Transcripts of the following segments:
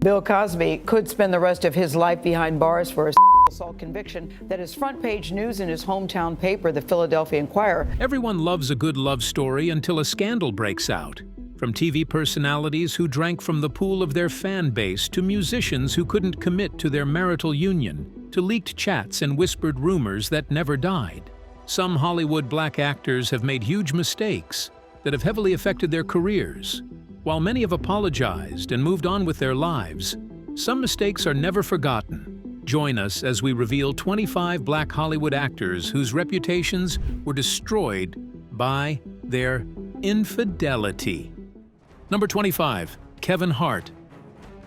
Bill Cosby could spend the rest of his life behind bars for a assault conviction that is front-page news in his hometown paper, the Philadelphia Inquirer. Everyone loves a good love story until a scandal breaks out. From TV personalities who drank from the pool of their fan base to musicians who couldn't commit to their marital union, to leaked chats and whispered rumors that never died. Some Hollywood black actors have made huge mistakes that have heavily affected their careers. While many have apologized and moved on with their lives, some mistakes are never forgotten. Join us as we reveal 25 black Hollywood actors whose reputations were destroyed by their infidelity. Number 25. Kevin Hart.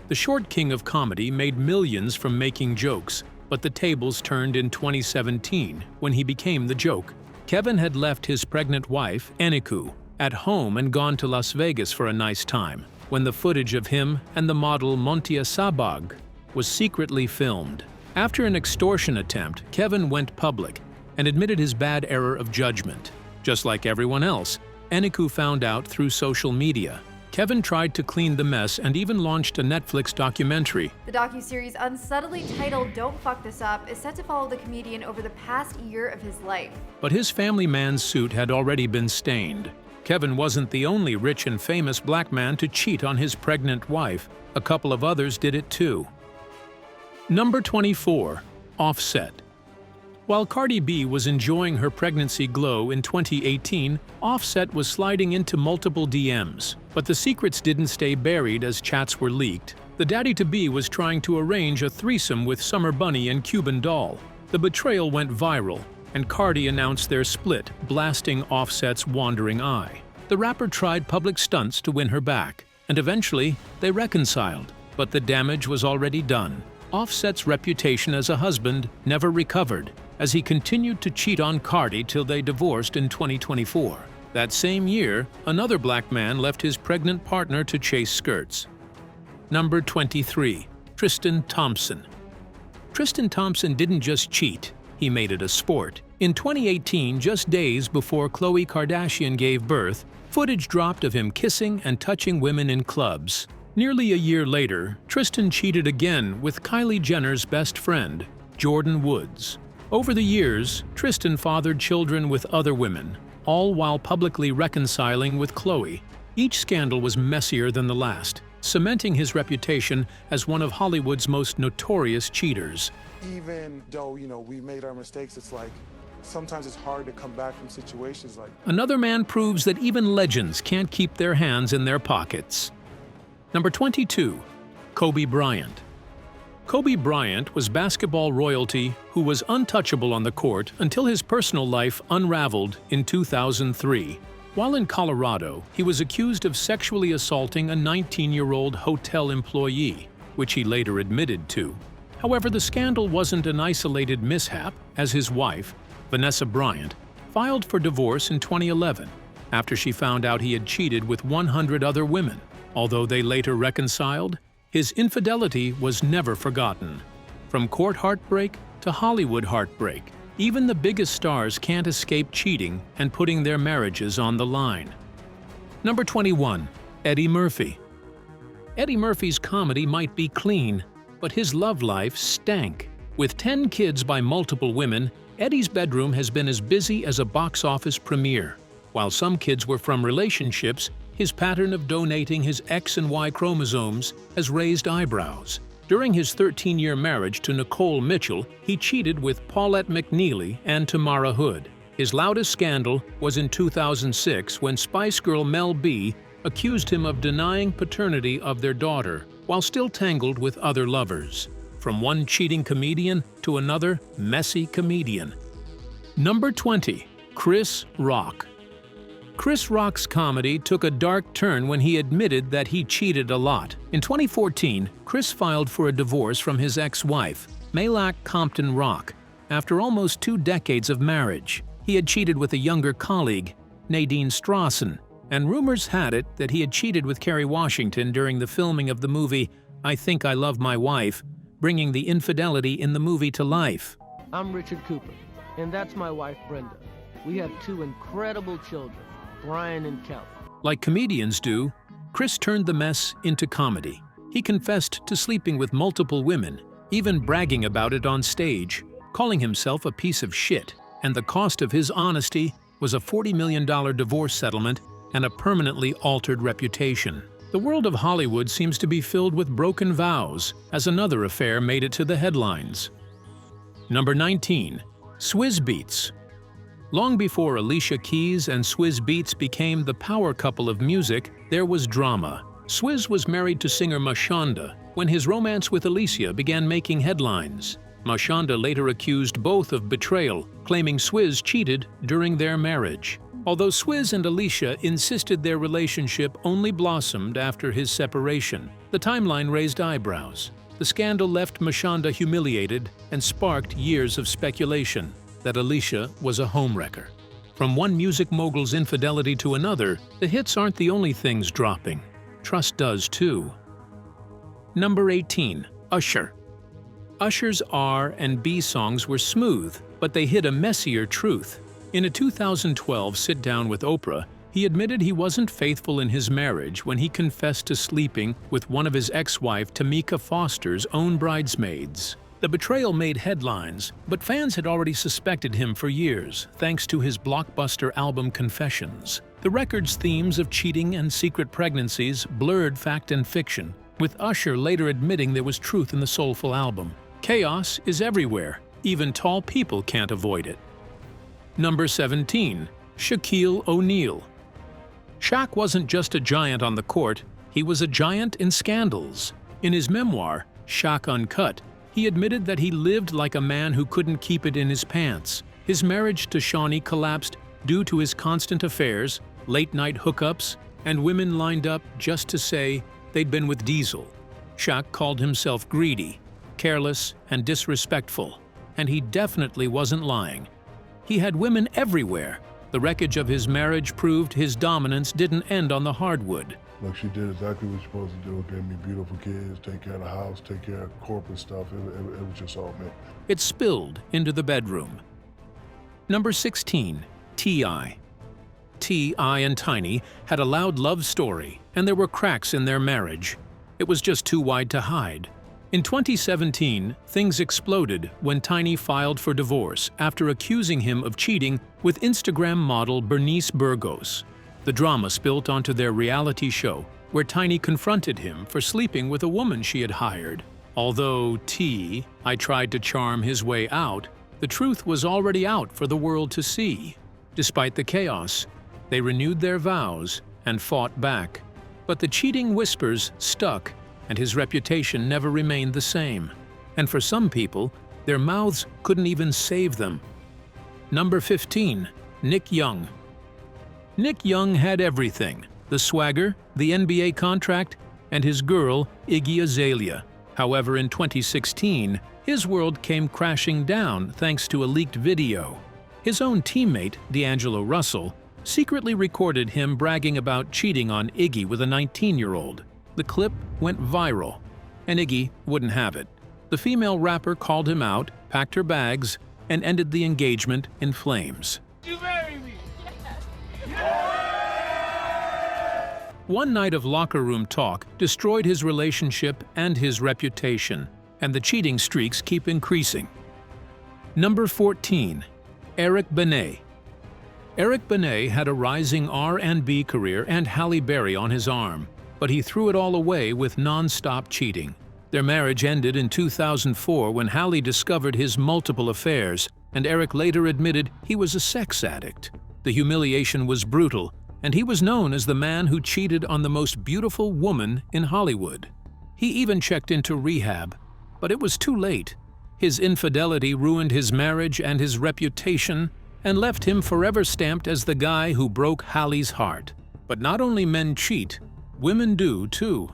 The short king of comedy made millions from making jokes, but the tables turned in 2017 when he became the joke. Kevin had left his pregnant wife, Eniku, at home and gone to Las Vegas for a nice time, when the footage of him and the model Montia Sabag was secretly filmed. After an extortion attempt, Kevin went public and admitted his bad error of judgment. Just like everyone else, Eniku found out through social media. Kevin tried to clean the mess and even launched a Netflix documentary. The docuseries, unsubtly titled Don't Fuck This Up, is set to follow the comedian over the past year of his life. But his family man's suit had already been stained. Kevin wasn't the only rich and famous black man to cheat on his pregnant wife. A couple of others did it too. Number 24. Offset. While Cardi B was enjoying her pregnancy glow in 2018, Offset was sliding into multiple DMs. But the secrets didn't stay buried as chats were leaked. The daddy-to-be was trying to arrange a threesome with Summer Bunny and Cuban Doll. The betrayal went viral, and Cardi announced their split, blasting Offset's wandering eye. The rapper tried public stunts to win her back, and eventually they reconciled. But the damage was already done. Offset's reputation as a husband never recovered, as he continued to cheat on Cardi till they divorced in 2024. That same year, another black man left his pregnant partner to chase skirts. Number 23. Tristan Thompson. Tristan Thompson didn't just cheat, he made it a sport. In 2018, just days before Khloe Kardashian gave birth, footage dropped of him kissing and touching women in clubs. Nearly a year later, Tristan cheated again with Kylie Jenner's best friend, Jordyn Woods. Over the years, Tristan fathered children with other women, all while publicly reconciling with Khloe. Each scandal was messier than the last, cementing his reputation as one of Hollywood's most notorious cheaters. Even though, we made our mistakes, it's like sometimes it's hard to come back from situations like that. Another man proves that even legends can't keep their hands in their pockets. Number 22. Kobe Bryant. Kobe Bryant was basketball royalty who was untouchable on the court until his personal life unraveled in 2003. While in Colorado, he was accused of sexually assaulting a 19-year-old hotel employee, which he later admitted to. However, the scandal wasn't an isolated mishap, as his wife, Vanessa Bryant, filed for divorce in 2011 after she found out he had cheated with 100 other women. Although they later reconciled, his infidelity was never forgotten. From court heartbreak to Hollywood heartbreak, even the biggest stars can't escape cheating and putting their marriages on the line. Number 21. Eddie Murphy. Eddie Murphy's comedy might be clean, but his love life stank. With 10 kids by multiple women, Eddie's bedroom has been as busy as a box office premiere. While some kids were from relationships, his pattern of donating his X and Y chromosomes has raised eyebrows. During his 13-year marriage to Nicole Mitchell, he cheated with Paulette McNeely and Tamara Hood. His loudest scandal was in 2006 when Spice Girl Mel B accused him of denying paternity of their daughter while still tangled with other lovers. From one cheating comedian to another messy comedian. Number 20. Chris Rock. Chris Rock's comedy took a dark turn when he admitted that he cheated a lot. In 2014, Chris filed for a divorce from his ex-wife, Malak Compton Rock, after almost 2 decades of marriage. He had cheated with a younger colleague, Nadine Strawson, and rumors had it that he had cheated with Kerry Washington during the filming of the movie I Think I Love My Wife, bringing the infidelity in the movie to life. I'm Richard Cooper, and that's my wife, Brenda. We have 2 incredible children, Brian and Kelly. Like comedians do, Chris turned the mess into comedy. He confessed to sleeping with multiple women, even bragging about it on stage, calling himself a piece of shit, and the cost of his honesty was a $40 million divorce settlement and a permanently altered reputation. The world of Hollywood seems to be filled with broken vows, as another affair made it to the headlines. Number 19. Swizz Beatz. Long before Alicia Keys and Swizz Beatz became the power couple of music, there was drama. Swizz was married to singer Mashonda when his romance with Alicia began making headlines. Mashonda later accused both of betrayal, claiming Swizz cheated during their marriage. Although Swizz and Alicia insisted their relationship only blossomed after his separation, the timeline raised eyebrows. The scandal left Mashonda humiliated and sparked years of speculation that Alicia was a homewrecker. From one music mogul's infidelity to another, the hits aren't the only things dropping. Trust does too. Number 18. Usher. Usher's R&B songs were smooth, but they hid a messier truth. In a 2012 sit-down with Oprah, he admitted he wasn't faithful in his marriage when he confessed to sleeping with one of his ex-wife Tamika Foster's own bridesmaids. The betrayal made headlines, but fans had already suspected him for years, thanks to his blockbuster album Confessions. The record's themes of cheating and secret pregnancies blurred fact and fiction, with Usher later admitting there was truth in the soulful album. Chaos is everywhere. Even tall people can't avoid it. Number 17. Shaquille O'Neal. Shaq wasn't just a giant on the court, he was a giant in scandals. In his memoir, Shaq Uncut, he admitted that he lived like a man who couldn't keep it in his pants. His marriage to Shawnee collapsed due to his constant affairs, late-night hookups, and women lined up just to say they'd been with Diesel. Shaq called himself greedy, careless, and disrespectful, and he definitely wasn't lying. He had women everywhere. The wreckage of his marriage proved his dominance didn't end on the hardwood. Look, she did exactly what she's supposed to do. Gave me beautiful kids, take care of the house, take care of corporate stuff. It was just all me. It spilled into the bedroom. Number 16. T.I. T.I. and Tiny had a loud love story, and there were cracks in their marriage. It was just too wide to hide. In 2017, things exploded when Tiny filed for divorce after accusing him of cheating with Instagram model Bernice Burgos. The drama spilled onto their reality show, where Tiny confronted him for sleeping with a woman she had hired. Although T.I. tried to charm his way out, the truth was already out for the world to see. Despite the chaos, they renewed their vows and fought back. But the cheating whispers stuck, and his reputation never remained the same. And for some people, their mouths couldn't even save them. Number 15. Nick Young. Nick Young had everything: the swagger, the NBA contract, and his girl, Iggy Azalea. However, in 2016, his world came crashing down thanks to a leaked video. His own teammate, D'Angelo Russell, secretly recorded him bragging about cheating on Iggy with a 19-year-old. The clip went viral, and Iggy wouldn't have it. The female rapper called him out, packed her bags, and ended the engagement in flames. You marry me! One night of locker room talk destroyed his relationship and his reputation, and the cheating streaks keep increasing. Number 14. Eric Benet. Eric Benet had a rising R&B career and Halle Berry on his arm, but he threw it all away with non-stop cheating. Their marriage ended in 2004 when Halle discovered his multiple affairs, and Eric later admitted he was a sex addict. The humiliation was brutal, and he was known as the man who cheated on the most beautiful woman in Hollywood. He even checked into rehab, but it was too late. His infidelity ruined his marriage and his reputation, and left him forever stamped as the guy who broke Halle's heart. But not only men cheat, women do too.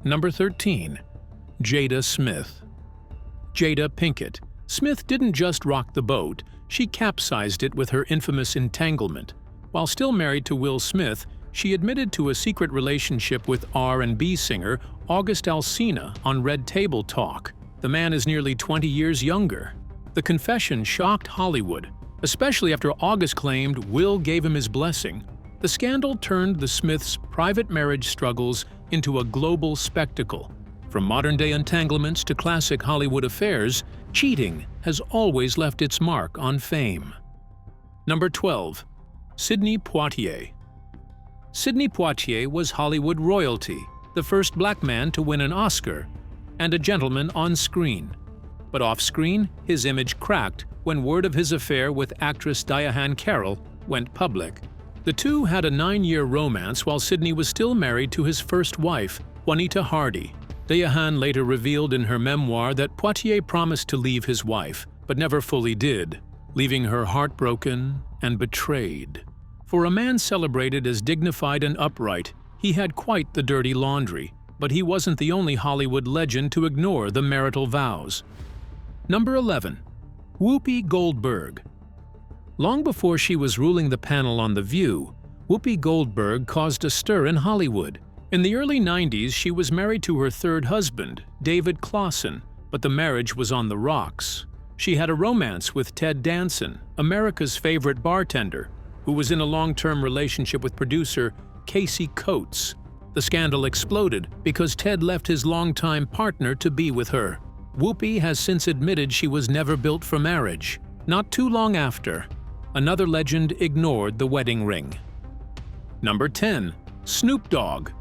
Number 13. Jada Smith. Jada Pinkett. Smith didn't just rock the boat, she capsized it with her infamous entanglement. While still married to Will Smith, she admitted to a secret relationship with R&B singer August Alsina on Red Table Talk. The man is nearly 20 years younger. The confession shocked Hollywood, especially after August claimed Will gave him his blessing. The scandal turned the Smiths' private marriage struggles into a global spectacle. From modern-day entanglements to classic Hollywood affairs, cheating has always left its mark on fame. Number 12. Sidney Poitier. Sidney Poitier was Hollywood royalty, the first black man to win an Oscar, and a gentleman on screen. But off-screen, his image cracked when word of his affair with actress Diahann Carroll went public. The two had a 9-year romance while Sidney was still married to his first wife, Juanita Hardy. Diahann later revealed in her memoir that Poitier promised to leave his wife, but never fully did, leaving her heartbroken and betrayed. For a man celebrated as dignified and upright, he had quite the dirty laundry, but he wasn't the only Hollywood legend to ignore the marital vows. Number 11. Whoopi Goldberg. Long before she was ruling the panel on The View, Whoopi Goldberg caused a stir in Hollywood. In the early 90s, she was married to her third husband, David Clawson, but the marriage was on the rocks. She had a romance with Ted Danson, America's favorite bartender, who was in a long-term relationship with producer Casey Coates. The scandal exploded because Ted left his longtime partner to be with her. Whoopi has since admitted she was never built for marriage. Not too long after, another legend ignored the wedding ring. Number 10. Snoop Dogg.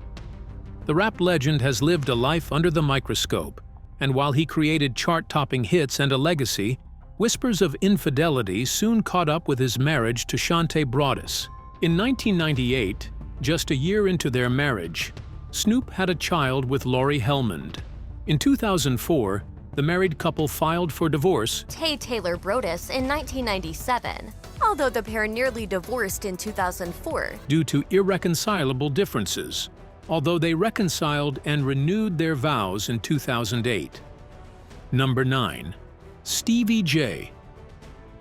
The rap legend has lived a life under the microscope, and while he created chart-topping hits and a legacy, whispers of infidelity soon caught up with his marriage to Shante Broadus. In 1998, just a year into their marriage, Snoop had a child with Lori Helmond. In 2004, the married couple filed for divorce Taylor Broadus in 1997, although the pair nearly divorced in 2004. due to irreconcilable differences, although they reconciled and renewed their vows in 2008. Number 9. Stevie J.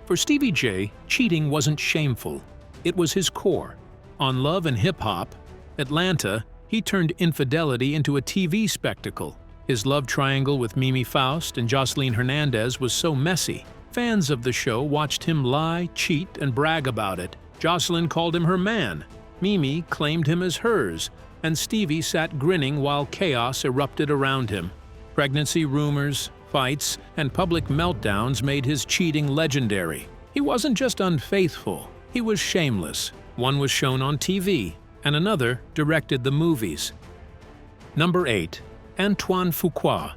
For Stevie J, cheating wasn't shameful. It was his core. On Love and Hip Hop, Atlanta, he turned infidelity into a TV spectacle. His love triangle with Mimi Faust and Jocelyn Hernandez was so messy. Fans of the show watched him lie, cheat, and brag about it. Jocelyn called him her man. Mimi claimed him as hers, and Stevie sat grinning while chaos erupted around him. Pregnancy rumors, fights, and public meltdowns made his cheating legendary. He wasn't just unfaithful, he was shameless. One was shown on TV, and another directed the movies. Number 8. Antoine Fuqua.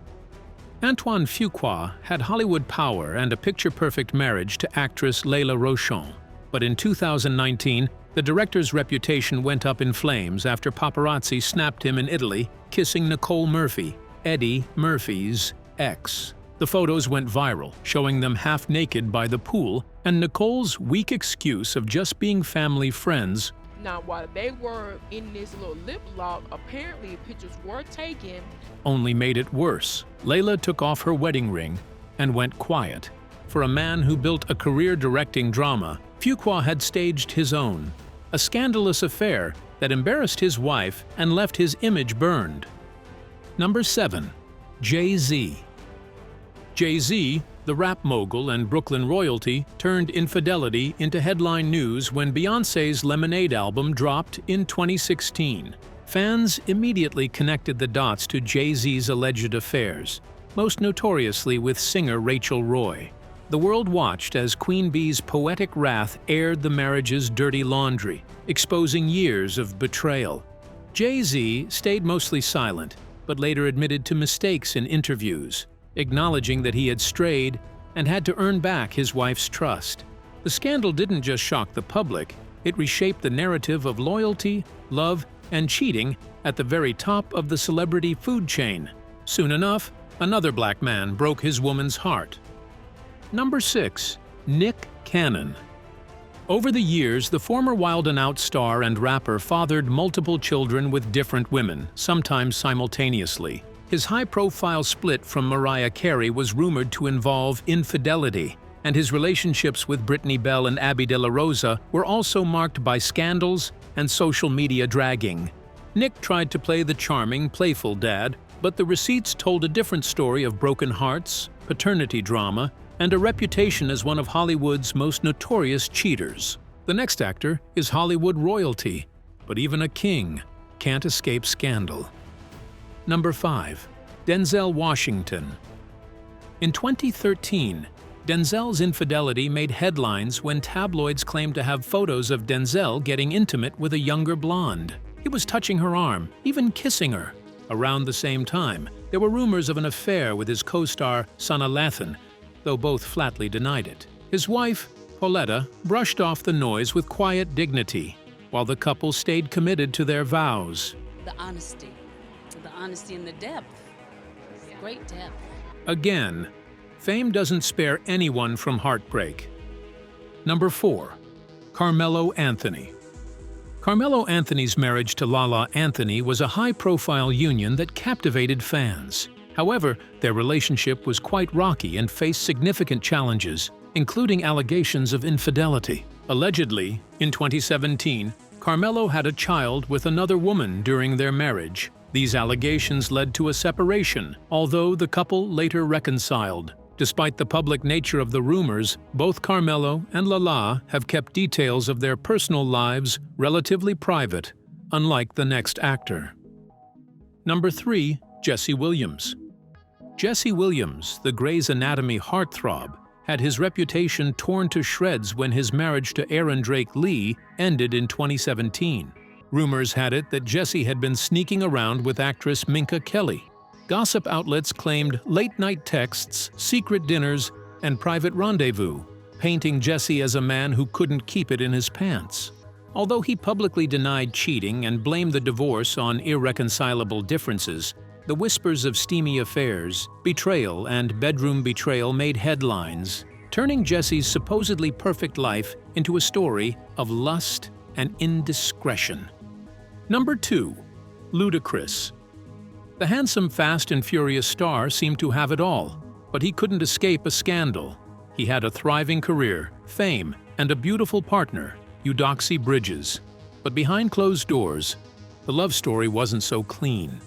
Antoine Fuqua had Hollywood power and a picture-perfect marriage to actress Layla Rochon. But in 2019, the director's reputation went up in flames after paparazzi snapped him in Italy kissing Nicole Murphy, Eddie Murphy's ex. The photos went viral, showing them half-naked by the pool, and Nicole's weak excuse of just being family friends. Now, while they were in this little lip lock, apparently pictures were taken. Only made it worse. Layla took off her wedding ring and went quiet. For a man who built a career directing drama, Fuqua had staged his own. A scandalous affair that embarrassed his wife and left his image burned. Number 7. Jay-Z. Jay-Z, the rap mogul and Brooklyn royalty, turned infidelity into headline news when Beyoncé's Lemonade album dropped in 2016. Fans immediately connected the dots to Jay-Z's alleged affairs, most notoriously with singer Rachel Roy. The world watched as Queen Bee's poetic wrath aired the marriage's dirty laundry, exposing years of betrayal. Jay-Z stayed mostly silent, but later admitted to mistakes in interviews, acknowledging that he had strayed and had to earn back his wife's trust. The scandal didn't just shock the public, it reshaped the narrative of loyalty, love, and cheating at the very top of the celebrity food chain. Soon enough, another black man broke his woman's heart. Number 6. Nick Cannon. Over the years, the former Wild 'N Out star and rapper fathered multiple children with different women, sometimes simultaneously. His high-profile split from Mariah Carey was rumored to involve infidelity, and his relationships with Brittany Bell and Abby De La Rosa were also marked by scandals and social media dragging. Nick tried to play the charming, playful dad, but the receipts told a different story of broken hearts, paternity drama, and a reputation as one of Hollywood's most notorious cheaters. The next actor is Hollywood royalty, but even a king can't escape scandal. Number 5. Denzel Washington. In 2013, Denzel's infidelity made headlines when tabloids claimed to have photos of Denzel getting intimate with a younger blonde. He was touching her arm, even kissing her. Around the same time, there were rumors of an affair with his co-star Sanaa Lathan, though both flatly denied it. His wife, Pauletta, brushed off the noise with quiet dignity, while the couple stayed committed to their vows. The honesty and the depth, great depth. Again, fame doesn't spare anyone from heartbreak. Number 4. Carmelo Anthony. Carmelo Anthony's marriage to Lala Anthony was a high-profile union that captivated fans. However, their relationship was quite rocky and faced significant challenges, including allegations of infidelity. Allegedly, in 2017, Carmelo had a child with another woman during their marriage. These allegations led to a separation, although the couple later reconciled. Despite the public nature of the rumors, both Carmelo and Lala have kept details of their personal lives relatively private, unlike the next actor. Number 3. Jesse Williams. Jesse Williams, the Grey's Anatomy heartthrob, had his reputation torn to shreds when his marriage to Aaron Drake Lee ended in 2017. Rumors had it that Jesse had been sneaking around with actress Minka Kelly. Gossip outlets claimed late-night texts, secret dinners, and private rendezvous, painting Jesse as a man who couldn't keep it in his pants. Although he publicly denied cheating and blamed the divorce on irreconcilable differences, the whispers of steamy affairs, betrayal, and bedroom betrayal made headlines, turning Jesse's supposedly perfect life into a story of lust and indiscretion. Number 2. Ludacris. The handsome Fast and Furious star seemed to have it all, but he couldn't escape a scandal. He had a thriving career, fame, and a beautiful partner, Eudoxie Bridges. But behind closed doors, the love story wasn't so clean.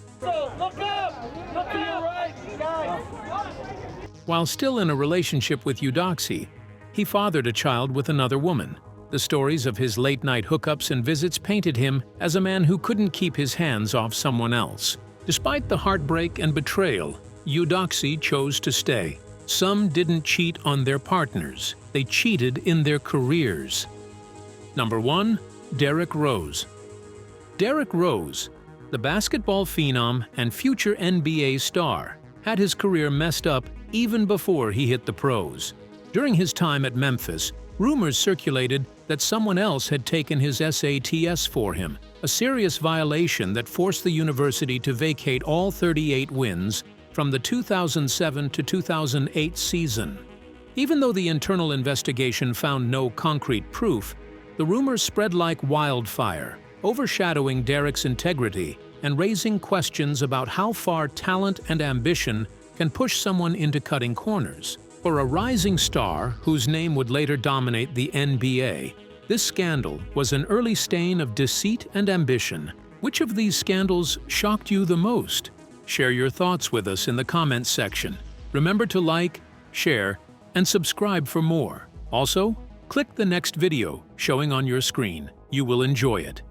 While still in a relationship with Eudoxie, he fathered a child with another woman. The stories of his late-night hookups and visits painted him as a man who couldn't keep his hands off someone else. Despite the heartbreak and betrayal, Eudoxie chose to stay. Some didn't cheat on their partners. They cheated in their careers. Number 1. Derrick Rose. Derrick Rose, the basketball phenom and future NBA star, had his career messed up even before he hit the pros. During his time at Memphis, rumors circulated that someone else had taken his SATs for him, a serious violation that forced the university to vacate all 38 wins from the 2007 to 2008 season. Even though the internal investigation found no concrete proof, the rumors spread like wildfire, overshadowing Derrick's integrity and raising questions about how far talent and ambition can push someone into cutting corners. For a rising star whose name would later dominate the NBA, this scandal was an early stain of deceit and ambition. Which of these scandals shocked you the most? Share your thoughts with us in the comments section. Remember to like, share, and subscribe for more. Also, click the next video showing on your screen. You will enjoy it.